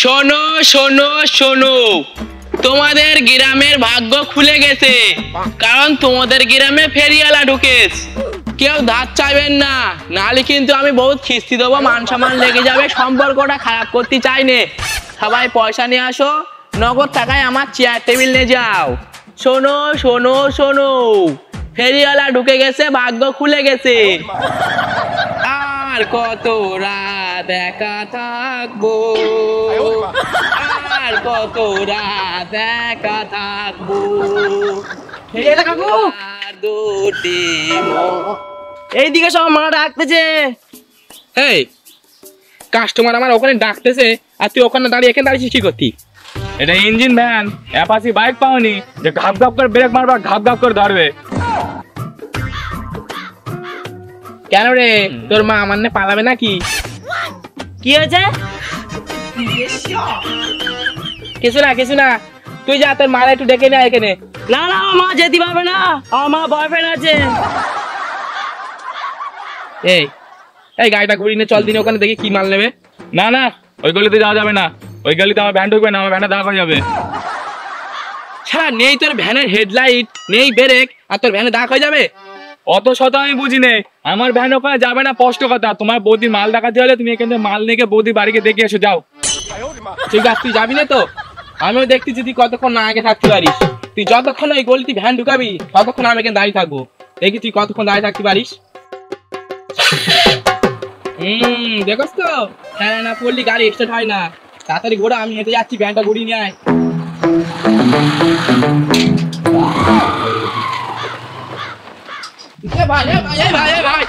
শোনো শোনো শোনো, তোমাদের গ্রামের ভাগ্য খুলে গেছে, কারণ তোমাদের গ্রামে ফেরিওয়ালা ঢুকেছ। কেউ ধার চাইবেন না, নাহলে কিন্তু আমি বহুত খিস্তি দেবো, মান সম্মান লেগে যাবে। সম্পর্কটা খারাপ করতে চাইনে। সবাই পয়সা নিয়ে আসো, নগদ টাকায় আমার চেয়ার টেবিল নিয়ে যাও। শোনো শোনো শোনো, ফেরিওয়ালা ঢুকে গেছে, ভাগ্য খুলে গেছে। আর কত রাত একা থাকবো, আর কত রাত একা থাকবো। দুটি এইদিকে সব মা ডাকতেছে। এই কাস্টমার আমার ওখানে ডাকতেছে, আর তুই ওখানে দাঁড়িয়ে এখানে দাঁড়িয়েছিস কি করতি? এটা ইঞ্জিন ভ্যান, অ্যাপাচি বাইক পাওনি যে ঘাপ ঘাপ করে ব্রেক মারবা, ঘাপ ঘাপ করে ধরবে। কেন রে, তোর মা আমার না পালাবে নাকি? কি হয়েছে? কিছু না কিছু না, তুই যা, তোর মারা একটু ডেকে না এখানে। না না, আমার মা যেতে পারবে না, আমার মা বয়ফ্রেন্ড আছে। এই এই গাড়িটা ঘুরিয়ে নিয়ে চল দিনে, ওখানে দেখি কি মাল নেবে। না না, ওই গলিতে যাওয়া যাবে না, ওই গলিতে আমার ভ্যান ঢুকবে না, আমার ভ্যানটা দাঁড় হয়ে যাবে। হ্যাঁ, নেই তোর ভ্যানের হেডলাইট, নেই ব্রেক, আর তোর ভ্যানে দাগ হয়ে যাবে। অত শত আমি বুঝি নেই, আমার ভ্যান ওখানে যাবে না, স্পষ্ট কথা। তোমার বৌদি মাল দেখাতে হলে তুমি এখান থেকে মাল নিয়ে বৌদি বাড়িকে দেখে এসো, যাও। ঠিক আছে, তুই যাবি না তো? আমিও দেখতেছি তুই কতক্ষণ না আগে থাকতে পারিস। তুই যতক্ষণ ওই গলিতে ভ্যান ঢুকাবি, ততক্ষণ আমি এখানে দাঁড়িয়ে থাকবো। দেখি তুই কতক্ষণ দাঁড়িয়ে থাকতে পারিস। দেখোস তো, হ্যাঁ না পড়লি গাড়ি স্টার্ট হয় না। তাড়াতাড়ি ঘোরা, আমি হেঁটে যাচ্ছি, ভ্যানটা ঘুরিয়ে নিয়ে আয়। ভাই ভাই ভাই ভাই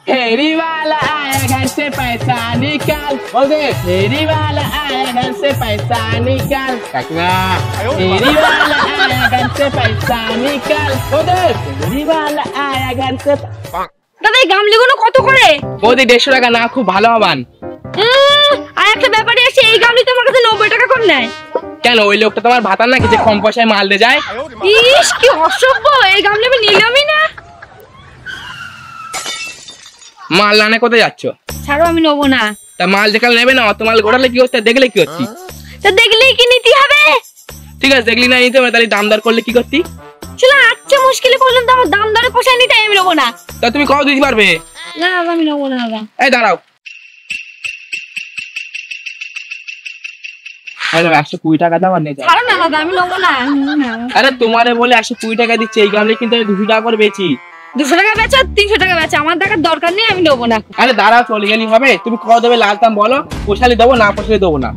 फेरी वाला आया घर से पैसा निकाल, बोलते फेरी वाला आया घर से पैसा निकाल। काकिमा फेरी वाला आया घर से पैसा निकाल, बोलते फेरी वाला आया घर से। দাদা এই গামলিগুলো কত করে? বৌদি 150 টাকা না, খুব ভালো হবান। আর একটা ব্যাপারে আছে, এই গামলি তো আমার কাছে 90 টাকা করে নেয়। কেন, ওই লোকটা তোমার ভাতার নাকি যে কম পয়সায় মাল দিয়ে যায়? ইস কি অসভ্য, এই গামলি আমি নিলামই না। মাল লানে কোথায় যাচ্ছ? ছাড়ো, আমি নেবো না। তা মাল দেখালে নেবে না, অত মাল গোড়ালে কি করতে, দেখলে কি করতি? তা দেখলেই কি নিতে হবে? ঠিক আছে, দেখলি না নিতে হবে, তাহলে দাম দর করলে কি করতি? চলো, আচ্ছা মুশকিলে পড়লাম তো, আমার দাম দরে পোষায় নিতে, আমি নেবো না। তা তুমি কত দিতে পারবে? না আমি নেবো না দাদা। এই দাঁড়াও, 120 টাকা দাও আর নিয়ে যাও। ছাড়ো না দাদা, আমি নেবো না। আরে তোমারে বলে 120 টাকা দিচ্ছে, এই গামলে কিন্তু আমি 200 টাকা করে বেচি। 200 টাকা বেচো, 300 টাকা বেচো, আমার দেখার দরকার নেই, আমি নেবো না। আরে দাঁড়াও, চলে গেলি হবে? তুমি কত দেবে লাল দাম বলো, পোষালি দেবো, না পোষালি দেবো না।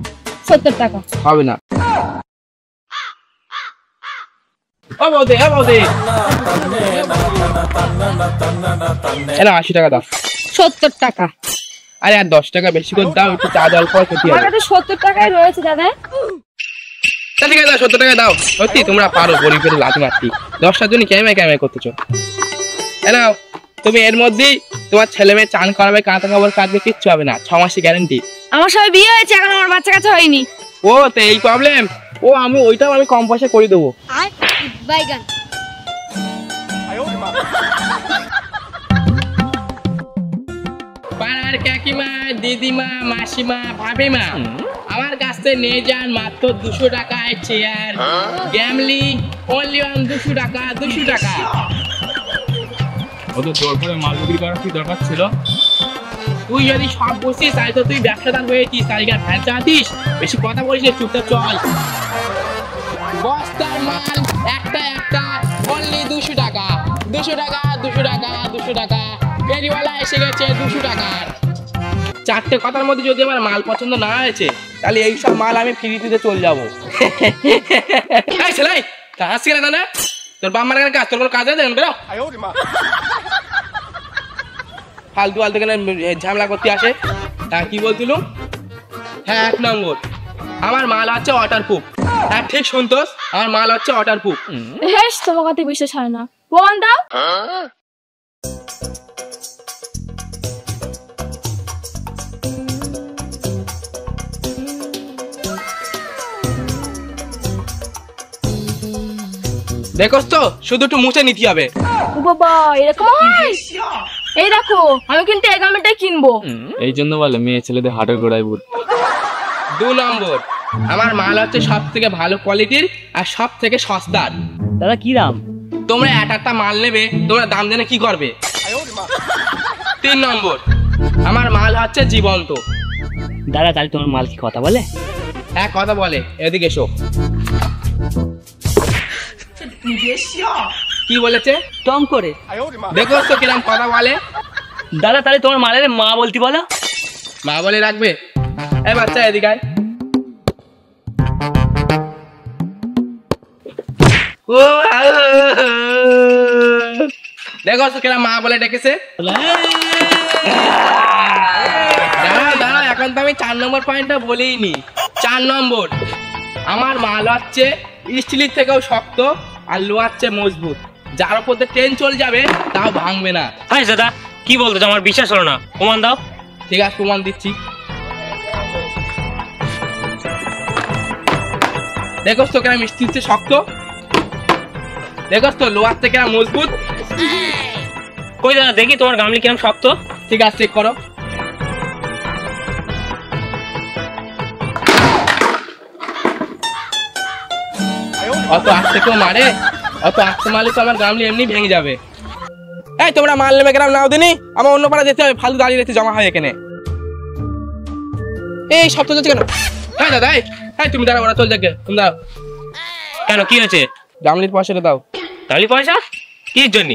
70 টাকা হবে না। ও বৌদি, ও বৌদি, এরা 80 টাকা দাও। 70 টাকা। আরে আর 10 টাকা বেশি করে দাও, একটু চা জল খাওয়া খেতে আমার হবে। কাছে 70 টাকাই রয়েছে দাদা। ঠিক আছে, 70 টাকা দাও। সত্যি তোমরা পারো গরিবের লাথি মারতি, 10টার জন্য ক্যামেরা ক্যামেরা করতেছো। এনাও, তুমি এর মধ্যেই তোমার ছেলে মেয়ে চান করাবে, কাঁথা কাপড় কাটবে, কিচ্ছু হবে না, 6 মাসের গ্যারান্টি। আমার সবাই বিয়ে হয়েছে, এখন আমার বাচ্চা কাচ্চা হয়নি। ও তো এই প্রবলেম? ও আমি ওইটাও আমি কম পয়সা করে দেবো। বাইগান পাড়ার কাকিমা, দিদিমা, মাসিমা, ভাবিমা, আমার কাছ থেকে নিয়ে যান মাত্র 200 টাকায় চেয়ার গ্যামলি, অনলি অন 200 টাকা, 200 টাকা। অত জোর করে মাল বিক্রি করার কি দরকার ছিল? তুই যদি সব বসিস তাই তো তুই ব্যবসাদার হয়েছিস, তাই আর ভ্যান চালাতিস। বেশি কথা বলিস না, চুপচাপ চল। বস্তার মাল একটা একটা অনলি 200 টাকা, 200 টাকা, 200 টাকা, 200 টাকা। ফেরিওয়ালা এসে গেছে 200 টাকার। 4টে কথার মধ্যে যদি আমার মাল পছন্দ না হয়েছে, তাহলে এই সব মাল আমি ফ্রি দিতে চলে যাবো। এই ছেলে, হাসি কেন না? তোর বাপ মার কাজ, তোর কোনো কাজ আছে? বেরো। ফালতু ফালতু কেন ঝামেলা করতে আসে? হ্যাঁ কি বলছিল? হ্যাঁ 1 নম্বর, আমার মাল হচ্ছে ওয়াটারপ্রুফ। হ্যাঁ ঠিক শুনতোস, আমার মাল হচ্ছে ওয়াটারপ্রুফ। হেস, তোমার কথা বিশ্বাস হয় না। ফোন দাও। দেখোস তো শুধু একটু মুছে নিতে হবে। বাবা এরকম হয়? এই দেখো আমি কিন্তু এই গামলাটাই কিনবো। এই জন্য বলে মেয়ে ছেলেদের হাটের গোড়ায় ভূত। 2 নম্বর, আমার মাল হচ্ছে সব থেকে ভালো কোয়ালিটির আর সব থেকে সস্তার। দাদা কি দাম? তোমরা একটা মাল নেবে, তোমরা দাম জেনে কি করবে? 3 নম্বর, আমার মাল হচ্ছে জীবন্ত। দাদা তাহলে তোমার মাল কি কথা বলে? হ্যাঁ কথা বলে, এদিকে এসো। কি বলেছে? টং করে। দেখো তো কিরম কথা বলে। দাদা তাহলে তোমার মালের মা বলতে বলো। মা বলে রাখবে। এই বাচ্চা এদিকে আয়। দেখো তো কিরম মা বলে ডেকেছে। দাঁড়া এখন তো আমি 4 নম্বর পয়েন্টটা বলিনি। 4 নম্বর, আমার মাল হচ্ছে স্টিলের থেকেও শক্ত আর লোহার চেয়ে মজবুত, যার উপর ট্রেন চলে যাবে তাও ভাঙবে না। হ্যাঁ দাদা কি বলতো, আমার বিশ্বাস হলো না, প্রমাণ দাও। ঠিক আছে প্রমাণ দিচ্ছি। দেখো তো কেন স্টিলের চেয়ে শক্ত, দেখো তো লোহার থেকে মজবুত। কই দাদা দেখি তোমার গামলি কিরম শক্ত। ঠিক আছে চেক করো। অত আস্তে কেউ মারে? অত আস্তে মারলে তো আমার গামলি এমনি ভেঙে যাবে। এই তোমরা মাল নেবে কেন নাও দিনি, আমার অন্য পাড়া যেতে হবে, ফালতু দাঁড়িয়ে রেখে জমা হয় এখানে। এই সব তো চলছে কেন? হ্যাঁ দাদা এই তুমি দাঁড়াও, ওরা চল যাকে, তুমি দাও। কেন কি হয়েছে? গামলির পয়সাটা দাও। গামলি পয়সা কির জন্য?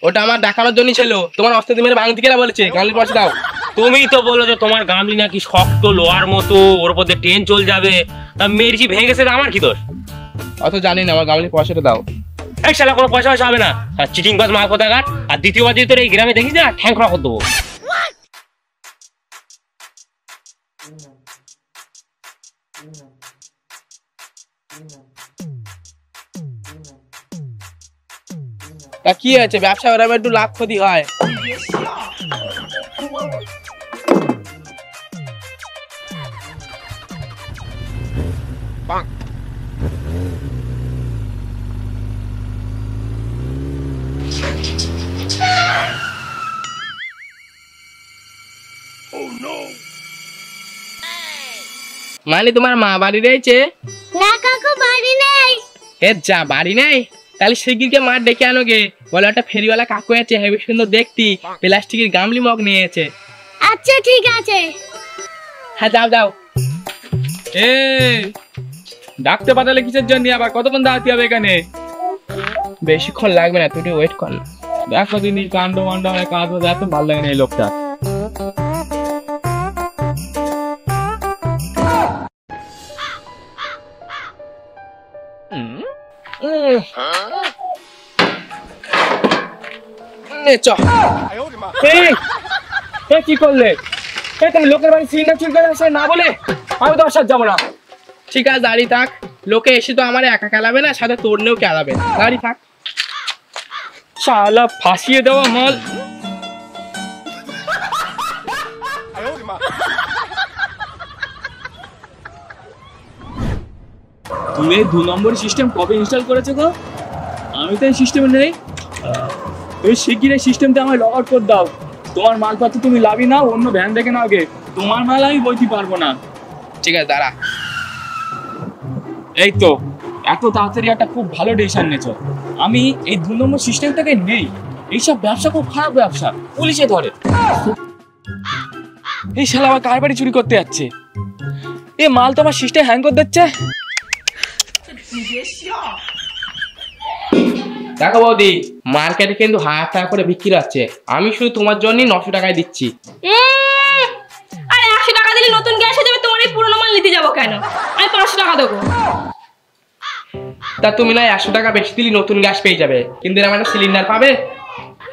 ওটা আমার দেখানোর জন্য ছিল, তোমার অস্তে মেরে ভাঙতে কেনা বলেছে, গামলির পয়সা দাও। তুমি তো বললো যে তোমার গামলি নাকি শক্ত লোহার মতো, ওর উপর দিয়ে ট্রেন চল যাবে, তা মেরেছি ভেঙে গেছে, আমার কি দোষ? অত জানি না, আমার গামলির পয়সাটা দাও। এই শালা কোনো পয়সা পয়সা হবে না, আর চিটিং বাজ মাল কোথাকার। আর দ্বিতীয়বার যদি তোর এই গ্রামে দেখিস না, ঠ্যাং খোলা করে দেবো। তা কি আছে, ব্যবসা ওরা একটু লাভ ক্ষতি হয়। মানে তোমার মা বাড়ি রয়েছে? না কাকু বাড়ি নেই। এ যা বাড়ি নেই, তাহলে শিগগিরকে মার ডেকে আনো গে। বলে একটা ফেরিওয়ালা কাকু আছে, হেবি সুন্দর দেখতি, প্লাস্টিকের গামলি মগ নিয়েছে। আচ্ছা ঠিক আছে। হ্যাঁ যাও যাও। এ ডাকতে পাঠালে কিসের জন্য, আবার কতক্ষণ দাঁড়াতে হবে এখানে? বেশিক্ষণ লাগবে না, তুই একটু ওয়েট কর না। দেখো দিনই কাণ্ড মান্ড অনেক কাজ হতে, এত ভালো লাগে না এই লোকটা। চ কি করলে? তুমি লোকের বাড়ি সিলিন্ডার চুরি করে আসে না বলে? আমি তো আর যাবো না। ঠিক আছে দাঁড়িয়ে থাক, লোকে এসে তো আমার একা খেলাবে না, সাথে তোর নিয়েও খেলাবে। দাঁড়িয়ে থাক। শালা ফাঁসিয়ে দেওয়া মাল। তুমি এই 2 নম্বর সিস্টেম কবে ইনস্টল করেছো গো? আমি তো এই সিস্টেমে নেই। এই শিগগির সিস্টেমটা আমায় লগ আউট করে দাও। তোমার মালপত্র তুমি লাভই নাও, অন্য ভ্যান দেখে নাও গে, তোমার মাল আমি বইতে পারবো না। ঠিক আছে দাঁড়া। এই তো এত তাড়াতাড়ি একটা খুব ভালো ডিসিশন নিয়েছো। আমি এই 2 নম্বর সিস্টেমটাকে নেই। এইসব ব্যবসা খুব খারাপ ব্যবসা, পুলিশে ধরে। এই শালা আবার কার বাড়ি চুরি করতে যাচ্ছে? এ মাল তো আমার সিস্টেম হ্যাং করে দিচ্ছে। দেখো বৌদি, মার্কেটে কিন্তু 1000 টাকা করে বিক্রি হচ্ছে, আমি শুধু তোমার জন্য 900 টাকায় দিচ্ছি। আরে 100 টাকা দিলে নতুন গ্যাস হয়ে যাবে, তোমার এই পুরনো মাল নিতে যাবো কেন? আমি 500 টাকা দেবো। তা তুমি না 100 টাকা বেশি দিলি নতুন গ্যাস পেয়ে যাবে, কিন্তু এরকম একটা সিলিন্ডার পাবে?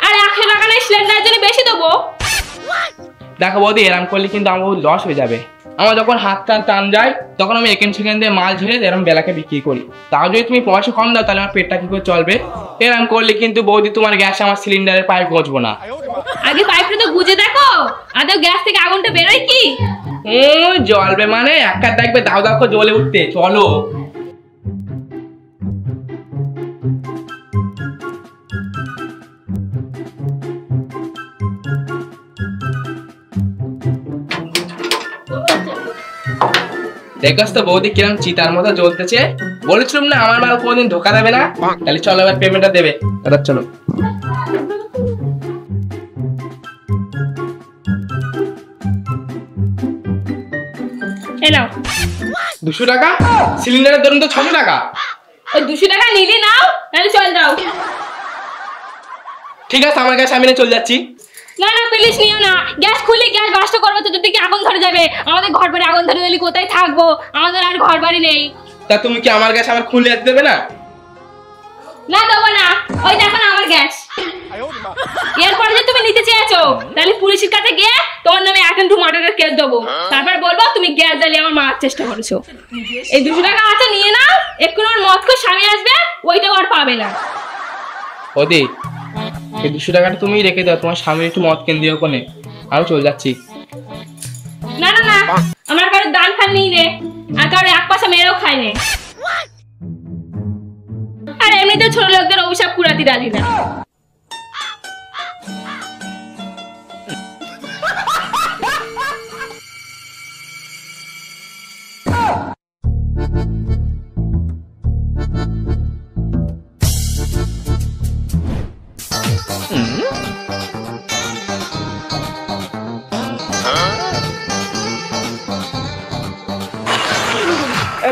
আরে 100 টাকা নাই, সিলিন্ডারের জন্য বেশি দেবো। দেখো বৌদি, এরকম করলে কিন্তু আমার লস হয়ে যাবে। আমার যখন হাত টান যায় তখন আমি সেকেন্ড দিয়ে মাল ঝেড়ে এরকম বেলাকে বিক্রি করি। তাও যদি তুমি পয়সা কম দাও তাহলে আমার পেটটা কি করে চলবে? এরকম করলে কিন্তু বৌদি তোমার গ্যাস আমার সিলিন্ডারের পাইপ গজবো না। আগে পাইপটা তো গুজে দেখো, আদৌ গ্যাস থেকে আগুনটা বেরোয় কি? জ্বলবে মানে এক কাজ দেখবে দাও দাও করে জ্বলে উঠতে। চলো। দেখছ তো বৌদি কিরম চিতার মতো জ্বলতেছে। বলেছিলাম না আমার মাল কোনোদিন ধোকা দেবে না। তাহলে চলো এবার পেমেন্টটা দেবে। দাদা চলো। এই নাও। 200 টাকা? সিলিন্ডারের দাম তো 600 টাকা। ওই 200 টাকা নিলে নাও, নাহলে চল যাও। ঠিক আছে আমার কাছে আমি চলে যাচ্ছি। না না প্লিজ নিও না, গ্যাস খুলে গ্যাস নষ্ট করবে তো যদি কি আগুন ধরে যাবে, আমাদের ঘর বাড়ি আগুন ধরে গেলে কোথায় থাকবো, আমাদের আর ঘর বাড়ি নেই। তা তুমি কি আমার কাছে আমার খুলে যেতে দেবে না? না দেবো না, ওই দেখো না আমার গ্যাস। এরপরে যে তুমি নিতে চেয়েছো তাহলে পুলিশের কাছে গিয়ে তোমার নামে অ্যাটেম্প টু মার্ডারের কেস দেবো, তারপর বলবো তুমি গ্যাস জ্বালিয়ে আমার মারার চেষ্টা করেছো। এই 200 টাকা আছে নিয়ে নাও, এক্ষুনি ওর মদ করে স্বামী আসবে, ওইটাও আর পাবে না। ওদি এই 200 টাকাটা তুমি রেখে দাও, তোমার স্বামীর একটু মদ কিনে দিও কোনে, আমি চলে যাচ্ছি। না না না, আমার কারো দান ফান নেই রে, আর কারো এক পয়সা মেরেও খাই নে। আর এমনিতে ছোট লোকদের অভিশাপ কুড়াতে রাজি না।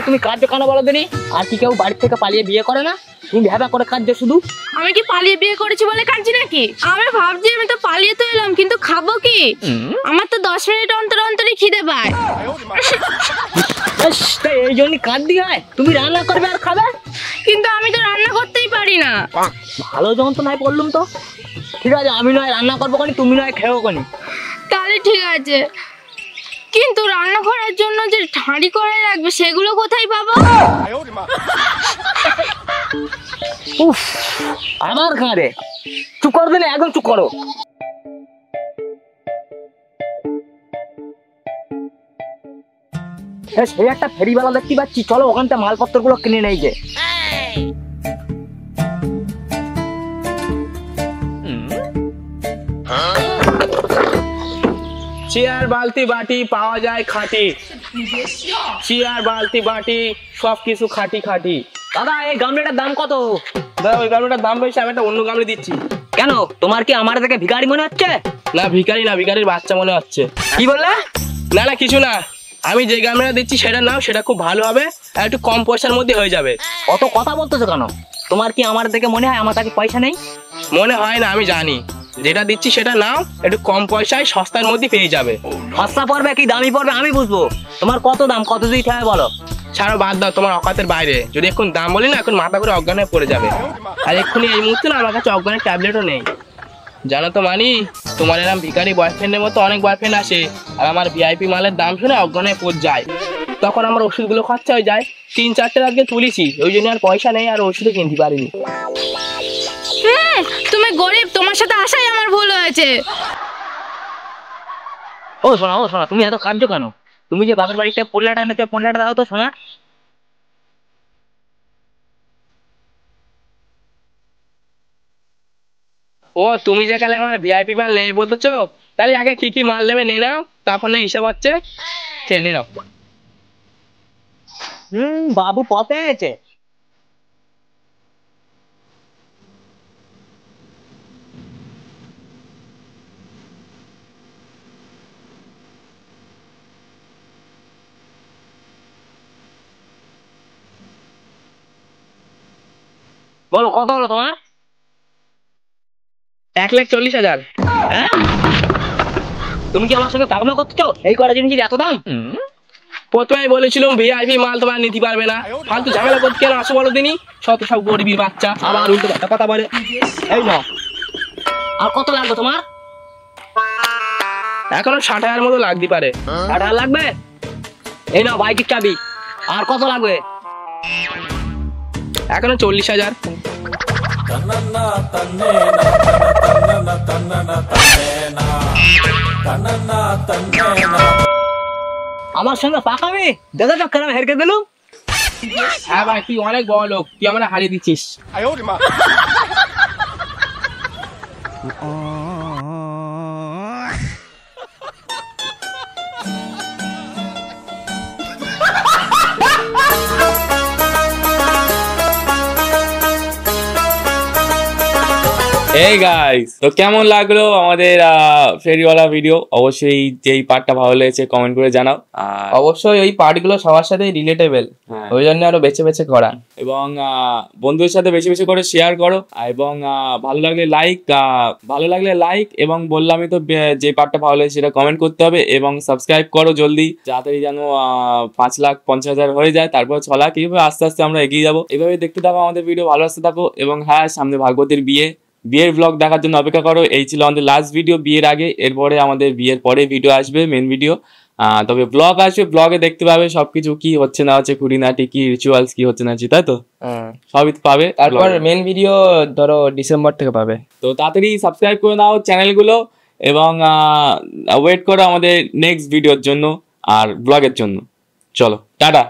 তুমি কার্য কেন বলো দিনি? আর কি কেউ বাড়ি থেকে পালিয়ে বিয়ে করে না? তুমি ভেবা করে কার্য শুধু। আমি কি পালিয়ে বিয়ে করেছি বলে কাঁদছি নাকি? আমি ভাবছি আমি তো পালিয়ে তো এলাম, কিন্তু খাবো কি? আমার তো 10 মিনিট অন্তর অন্তরই খিদে পায়। এই জন্যই কাঁদতে হয়? তুমি রান্না করবে আর খাবে? কিন্তু আমি তো রান্না করতেই পারি না। ভালো যখন তো নাই বললুম তো। ঠিক আছে আমি নয় রান্না করবো কোনি, তুমি নয় খেও কোনি। তাহলে ঠিক আছে, কিন্তু রান্না করার জন্য যে ঠাঁড়ি করে রাখবে সেগুলো কোথায় পাবো? উফ আমার ঘাড়ে চুপ করবে না, একদম চুপ করো। সেই একটা ফেরিওয়ালা দেখতে পাচ্ছি, চলো ওখান থেকে মালপত্র গুলো কিনে নেই যে। চেয়ার বালতি বাটি পাওয়া যায় খাঁটি, চেয়ার বালতি বাটি সবকিছু খাঁটি খাঁটি। দাদা এই গামলাটার দাম কত? দাদা ওই গামলাটার দাম বেশি, আমি একটা অন্য গামলা দিচ্ছি। কেন তোমার কি আমার থেকে ভিখারি মনে হচ্ছে? না ভিখারি না, ভিখারির বাচ্চা মনে হচ্ছে। কি বললে? না না কিছু না, আমি যে গামলাটা দিচ্ছি সেটা নাও, সেটা খুব ভালো হবে আর একটু কম পয়সার মধ্যে হয়ে যাবে। অত কথা বলতেছো কেন? তোমার কি আমার দেখে মনে হয় আমার কাছে পয়সা নেই? মনে হয় না, আমি জানি। যেটা দিচ্ছি সেটা নাও, একটু কম পয়সায় সস্তার মধ্যে পেয়ে যাবে। সস্তা পড়বে কি দামি পড়বে আমি বুঝবো। তোমার কত দাম, কত দিতে হবে বলো। ছাড়ো বাদ দাও, তোমার অকাতের বাইরে। যদি এখন দাম বলি না এখন মাথা করে অজ্ঞান হয়ে পড়ে যাবে। আর এক্ষুনি এই মুহূর্তে না আমার কাছে অজ্ঞানের ট্যাবলেটও নেই। জানো তো মানি, তোমার এরকম ভিখারি বয়ফ্রেন্ডের মতো অনেক বয়ফ্রেন্ড আসে, আর আমার ভিআইপি মালের দাম শুনে অজ্ঞান হয়ে পড়ে যায়। তখন আমার ওষুধগুলো খরচা হয়ে যায়। 3-4টে আজকে তুলেছি, ওই জন্য আর পয়সা নেই আর ওষুধও কিনতে পারিনি। তুমি গরিব, তোমার সাথে আসাই আমার ভুল হয়েছে। ও শোনা তুমি এত কাঁদছো কেন? তুমি যে বাপের বাড়িতে পোল্লাটা এনেছো, পোল্লাটা দাও তো শোনা। ও তুমি যে কালে আমার ভিআইপি মাল নেই বলতেছো, তাহলে আগে কি কি মাল নেবে নিয়ে নাও, তারপর না হিসাব হচ্ছে। ঠেলে নাও। বাবু পথে আছে। বলো কত হলো তোমার? 1,40,000। হ্যাঁ তুমি কি আমার সঙ্গে পাগলা করছো? এই কটা জিনিসের এত দাম? প্রথমেই বলেছিলাম ভিআইপি মাল তোমার নিতে পারবে না, ফালতু ঝামেলা করতে কেন আসো বলো দিনই। সব গরিবের বাচ্চা আবার উল্টো কথা বলে। এই নাও। আর কত লাগবে তোমার? এখনো 60,000 মতো লাগতে পারে। 60,000 লাগবে? এই নাও বাইকের চাবি। আর কত লাগবে? এখনো 40,000। আমার সঙ্গে পাকামি দেখো তো কেন হেরকে দিলুম। হ্যাঁ ভাই তুই অনেক বড় লোক, তুই আমরা হারিয়ে দিচ্ছিস। এই গাইস, তো কেমন লাগলো আমাদের ফেরিওয়ালা ভিডিও? অবশ্যই যেই পার্টটা ভালো লেগেছে কমেন্ট করে জানাও। আর অবশ্যই ওই পার্টগুলো সবার সাথে রিলেটেবল, হ্যাঁ। ওই জন্য আরো বেছে বেছে করা। এবং বন্ধুদের সাথে বেশি বেশি করে শেয়ার করো, এবং ভালো লাগলে লাইক এবং বললামই তো যে পার্টটা ভালো লাগে সেটা কমেন্ট করতে হবে, এবং সাবস্ক্রাইব করো জলদি, তাড়াতাড়ি যেন 5,50,000 হয়ে যায়, তারপর 6 লাখ, এইভাবে আস্তে আস্তে আমরা এগিয়ে যাবো। এইভাবে দেখতে থাকো আমাদের ভিডিও, ভালো আসতে থাকো। এবং হ্যাঁ, সামনে ভাগবতীর বিয়ের ব্লগ দেখার জন্য অপেক্ষা করো। এই ছিল আমাদের লাস্ট ভিডিও বিয়ের আগে, এরপরে আমাদের বিয়ের পরে ভিডিও আসবে, মেন ভিডিও। তবে ব্লগ আসবে, ব্লগে দেখতে পাবে সবকিছু কি হচ্ছে না হচ্ছে, খুঁটিনাটি কি রিচুয়ালস কি হচ্ছে না হচ্ছে, তাই তো সবই পাবে। তারপর মেন ভিডিও ধরো ডিসেম্বর থেকে পাবে। তো তাড়াতাড়ি সাবস্ক্রাইব করে নাও চ্যানেলগুলো, এবং ওয়েট করো আমাদের নেক্সট ভিডিওর জন্য আর ব্লগের জন্য। চলো টাটা।